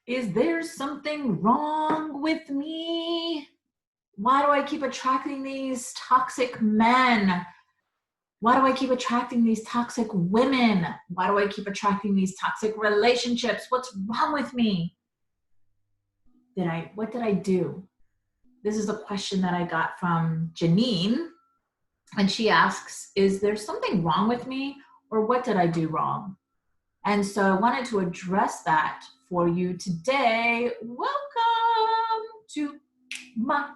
Is there something wrong with me? Why do I keep attracting these toxic men? Why do I keep attracting these toxic women? Why do I keep attracting these toxic relationships? What's wrong with me? What did I do? This is a question that I got from Janine. And she asks, is there something wrong with me, or what did I do wrong? And so I wanted to address that for you today. Welcome to my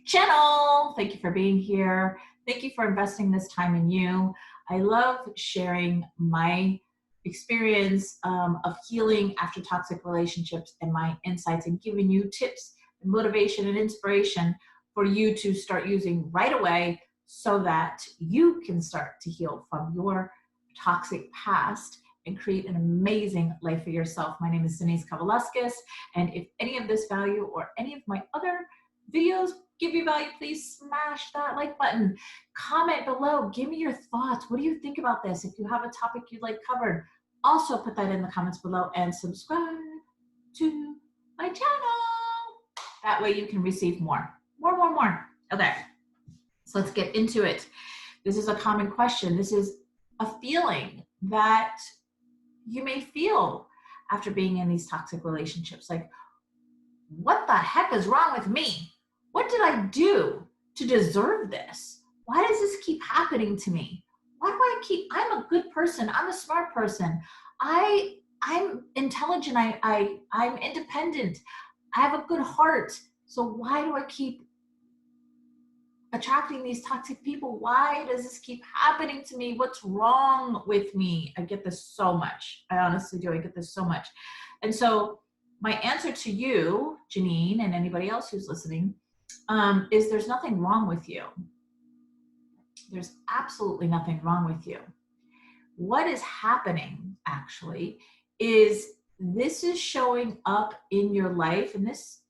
channel. Thank you for being here. Thank you for investing this time in you. I love sharing my experience of healing after toxic relationships and my insights, and giving you tips and motivation and inspiration for you to start using right away so that you can start to heal from your toxic past and create an amazing life for yourself. My name is Denise Kavalauskas, and if any of this value or any of my other videos give you value, please smash that like button. Comment below, give me your thoughts. What do you think about this? If you have a topic you'd like covered, also put that in the comments below, and subscribe to my channel. That way you can receive more. Okay, so let's get into it. This is a common question. This is a feeling that you may feel after being in these toxic relationships. Like, what the heck is wrong with me? What did I do to deserve this? Why does this keep happening to me? Why do I keep, I'm a good person. I'm a smart person. I'm intelligent. I'm independent. I have a good heart. So why do I keep attracting these toxic people? Why does this keep happening to me? What's wrong with me? I get this so much. I honestly do. I get this so much. And so my answer to you, Janine, and anybody else who's listening, is there's nothing wrong with you. There's absolutely nothing wrong with you. What is happening actually is this is showing up in your life, and this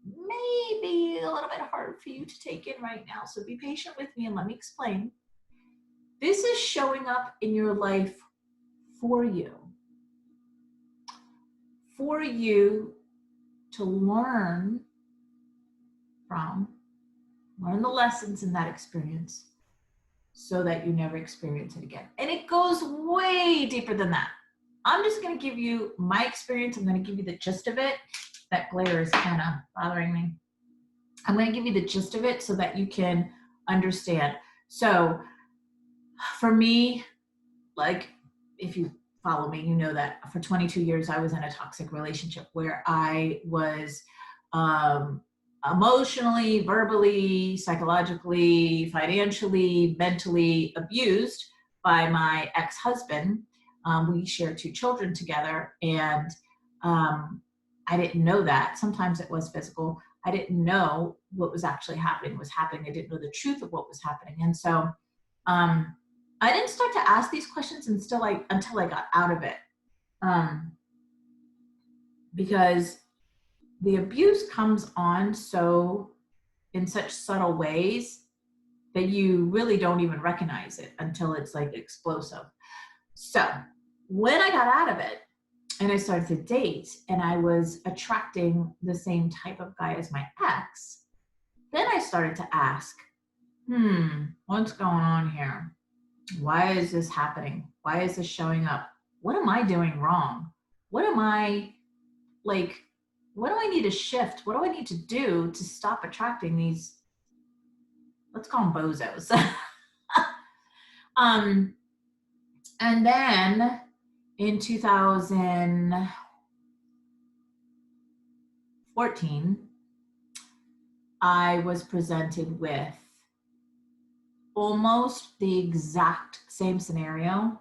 may be a little bit hard for you to take in right now, so be patient with me and let me explain. This is showing up in your life for you to learn the lessons in that experience so that you never experience it again. And it goes way deeper than that. I'm just going to give you my experience. I'm going to give you the gist of it. That glare is kind of bothering me. I'm going to give you the gist of it so that you can understand. So for me, like, if you follow me, you know that for 22 years I was in a toxic relationship where I was emotionally, verbally, psychologically, financially, mentally abused by my ex-husband. We share 2 children together, and I didn't know that. Sometimes it was physical. I didn't know what was actually happening was happening. I didn't know the truth of what was happening. And so I didn't start to ask these questions until I got out of it. Because the abuse comes on in such subtle ways that you really don't even recognize it until it's like explosive. So when I got out of it and I started to date, and I was attracting the same type of guy as my ex, then I started to ask, what's going on here? Why is this happening? Why is this showing up? What am I doing wrong? What do I need to shift? What do I need to do to stop attracting these, let's call them bozos? And then in 2014, I was presented with almost the exact same scenario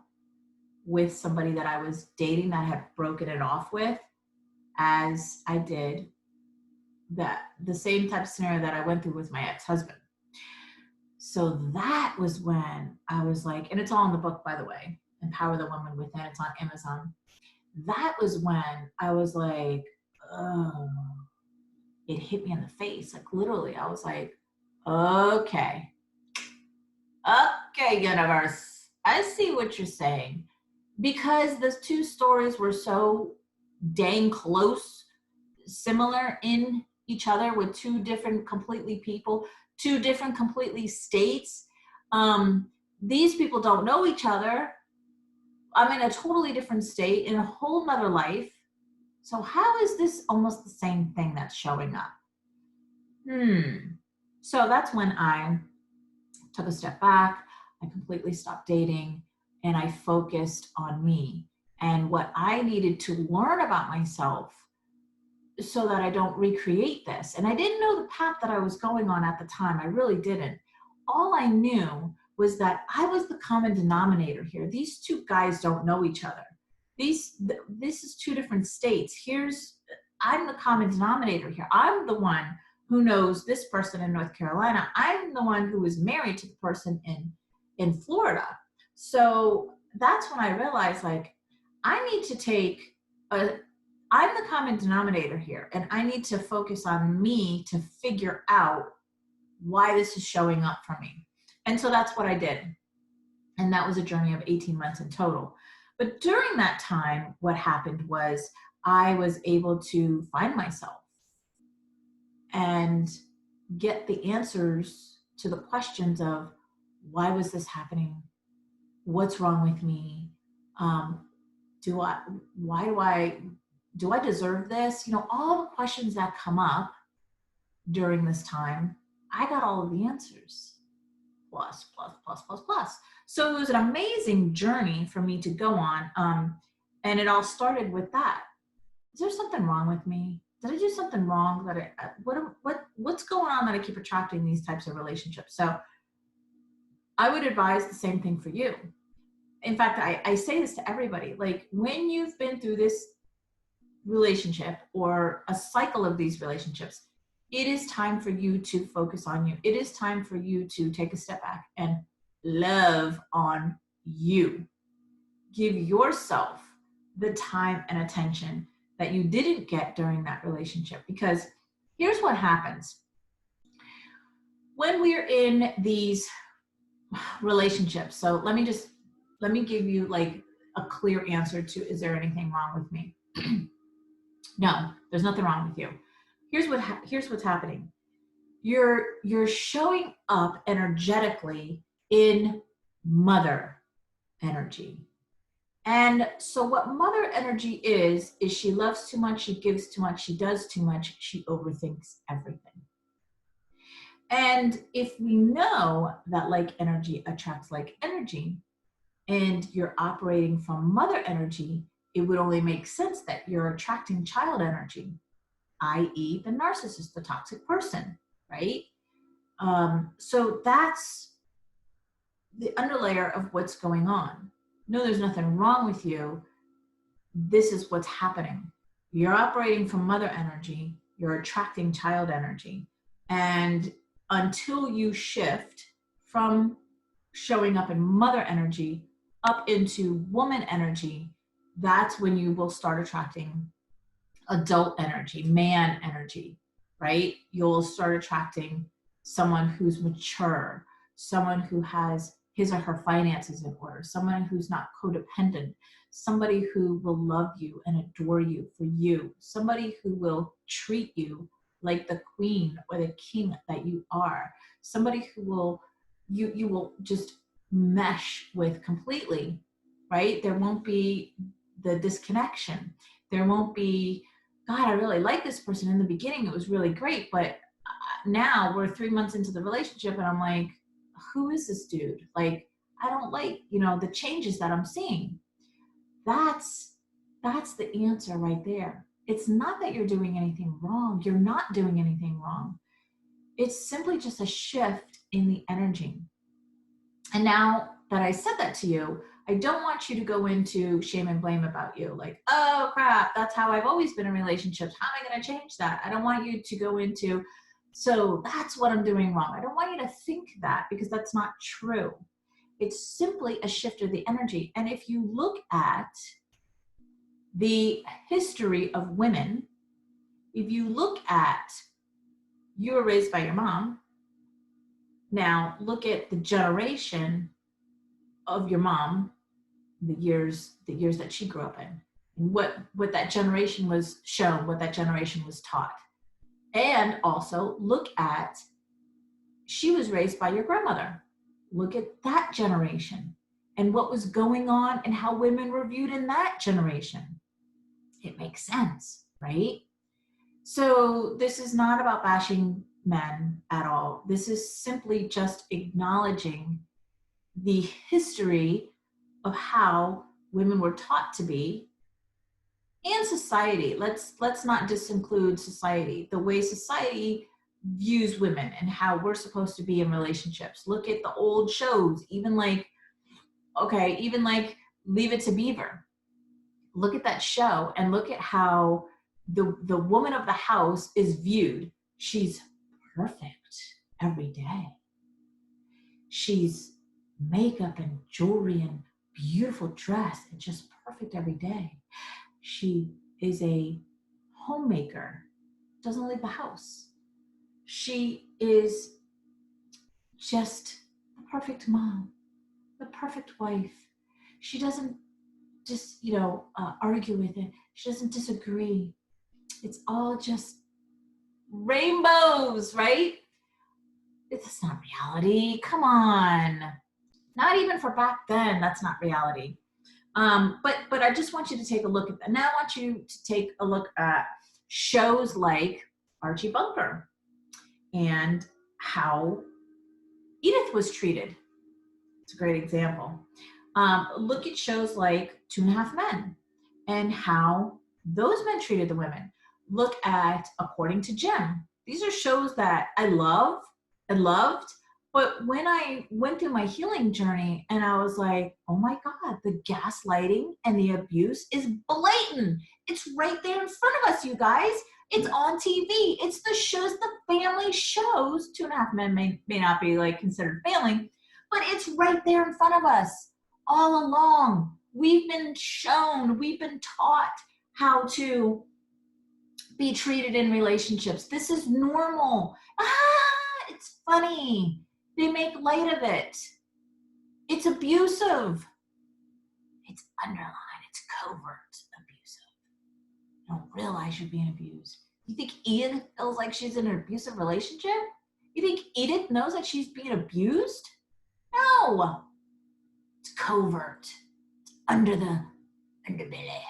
with somebody that I was dating that I had broken it off with, as I did the same type of scenario that I went through with my ex-husband. So that was when I was like, and it's all in the book, by the way, Empower the Woman Within. It's on Amazon. That was when I was like, oh, it hit me in the face. Like, literally, I was like, okay, universe, I see what you're saying. Because the 2 stories were so dang close similar in each other with two different completely people, two different completely states. These people don't know each other. I'm in a totally different state in a whole nother life. So how is this almost the same thing that's showing up? So that's when I took a step back. I completely stopped dating and I focused on me and what I needed to learn about myself so that I don't recreate this. And I didn't know the path that I was going on at the time. I really didn't. All I knew was that I was the common denominator here. These two guys don't know each other. This is two different states. I'm the common denominator here. I'm the one who knows this person in North Carolina. I'm the one who was married to the person in Florida. So that's when I realized, like, I need to take I'm the common denominator here, and I need to focus on me to figure out why this is showing up for me. And so that's what I did. And that was a journey of 18 months in total. But during that time, what happened was I was able to find myself and get the answers to the questions of, why was this happening? What's wrong with me? Do I deserve this? All the questions that come up during this time, I got all of the answers. Plus. So it was an amazing journey for me to go on. And it all started with that. Is there something wrong with me? Did I do something wrong? What's going on that I keep attracting these types of relationships? So I would advise the same thing for you. In fact, I say this to everybody, like, when you've been through this relationship or a cycle of these relationships, it is time for you to focus on you. It is time for you to take a step back and love on you. Give yourself the time and attention that you didn't get during that relationship. Because here's what happens. When we're in these relationships, so let me give you like a clear answer to, is there anything wrong with me? No, there's nothing wrong with you. Here's what's happening. You're showing up energetically in mother energy. And so what mother energy is she loves too much, she gives too much, she does too much, she overthinks everything. And if we know that like energy attracts like energy, and you're operating from mother energy, it would only make sense that you're attracting child energy, i.e. the narcissist, the toxic person, right? So that's the underlayer of what's going on. No, there's nothing wrong with you. This is what's happening. You're operating from mother energy, you're attracting child energy. And until you shift from showing up in mother energy up into woman energy, that's when you will start attracting adult energy, man energy, right? You'll start attracting someone who's mature, someone who has his or her finances in order, someone who's not codependent, somebody who will love you and adore you for you, somebody who will treat you like the queen or the king that you are, somebody who will, you will just mesh with completely, right? There won't be the disconnection. There won't be, God, I really like this person. In the beginning, it was really great, but now we're 3 months into the relationship and I'm like, who is this dude? Like, I don't like, the changes that I'm seeing. That's the answer right there. It's not that you're doing anything wrong. You're not doing anything wrong. It's simply just a shift in the energy. And now that I said that to you, I don't want you to go into shame and blame about you. Like, oh crap, that's how I've always been in relationships. How am I going to change that? I don't want you to go into, so that's what I'm doing wrong. I don't want you to think that, because that's not true. It's simply a shift of the energy. And if you look at the history of women, if you look at, you were raised by your mom. Now look at the generation of your mom, the years that she grew up in. what that generation was shown, what that generation was taught. And also look at, she was raised by your grandmother. Look at that generation and what was going on and how women were viewed in that generation. It makes sense, right? So this is not about bashing men at all. This is simply just acknowledging the history of how women were taught to be, and society. Let's not just include society, the way society views women and how we're supposed to be in relationships. Look at the old shows, even like Leave It to Beaver. Look at that show and look at how the woman of the house is viewed. She's perfect every day. She's makeup and jewelry and beautiful dress and just perfect every day. She is a homemaker, doesn't leave the house. She is just the perfect mom, the perfect wife. She doesn't just, argue with it. She doesn't disagree. It's all just rainbows, right? It's not reality. Come on. Not even for back then, that's not reality. But I just want you to take a look at that. Now I want you to take a look at shows like Archie Bunker and how Edith was treated. It's a great example. Look at shows like Two and a Half Men and how those men treated the women. Look at According to Jim. These are shows that I loved, but when I went through my healing journey and I was like, oh my God, the gaslighting and the abuse is blatant. It's right there in front of us, you guys. It's on TV. It's the shows, the family shows. Two and a Half Men may not be like considered family, but it's right there in front of us all along. We've been shown, we've been taught how to be treated in relationships. This is normal. It's funny. They make light of it. It's abusive. It's underlined. It's covert abusive. You don't realize you're being abused. You think Edith feels like she's in an abusive relationship? You think Edith knows that she's being abused? No. It's covert. It's under the underbelly.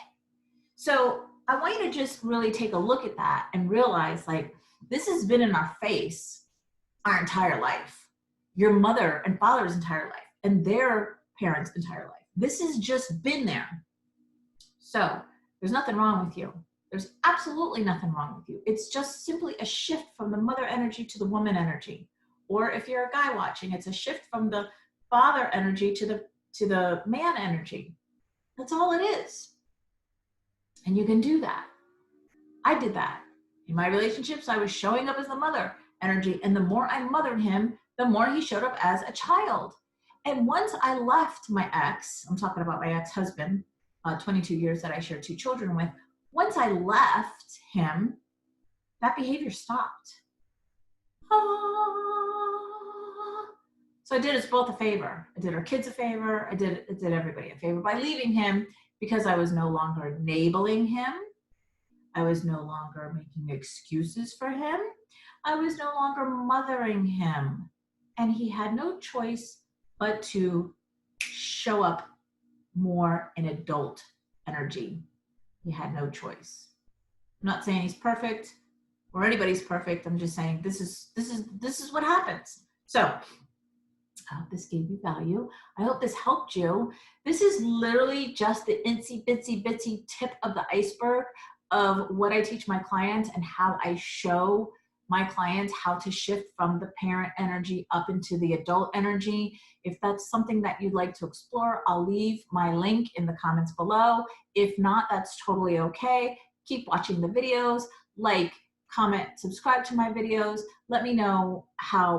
So I want you to just really take a look at that and realize, like, this has been in our face our entire life. Your mother and father's entire life and their parents' entire life. This has just been there. So there's nothing wrong with you. There's absolutely nothing wrong with you. It's just simply a shift from the mother energy to the woman energy. Or if you're a guy watching, it's a shift from the father energy to the man energy. That's all it is. And you can do that. I did that. In my relationships, I was showing up as the mother energy. And the more I mothered him, the more he showed up as a child. And once I left my ex, I'm talking about my ex-husband, 22 years that I shared 2 children with. Once I left him, that behavior stopped. So I did us both a favor. I did our kids a favor. I did everybody a favor by leaving him, because I was no longer enabling him. I was no longer making excuses for him. I was no longer mothering him. And he had no choice but to show up more in adult energy. He had no choice. I'm not saying he's perfect or anybody's perfect. I'm just saying this is what happens. So I hope this gave you value. I hope this helped you. This is literally just the itsy bitsy tip of the iceberg of what I teach my clients and how I show my clients how to shift from the parent energy up into the adult energy. If that's something that you'd like to explore, I'll leave my link in the comments below. If not, that's totally okay. Keep watching the videos, like, comment, subscribe to my videos. Let me know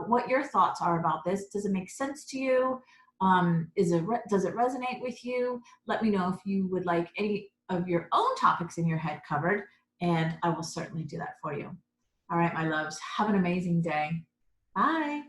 what your thoughts are about this. Does it make sense to you? Does it resonate with you? Let me know if you would like any of your own topics in your head covered, and I will certainly do that for you. All right, my loves, have an amazing day. Bye.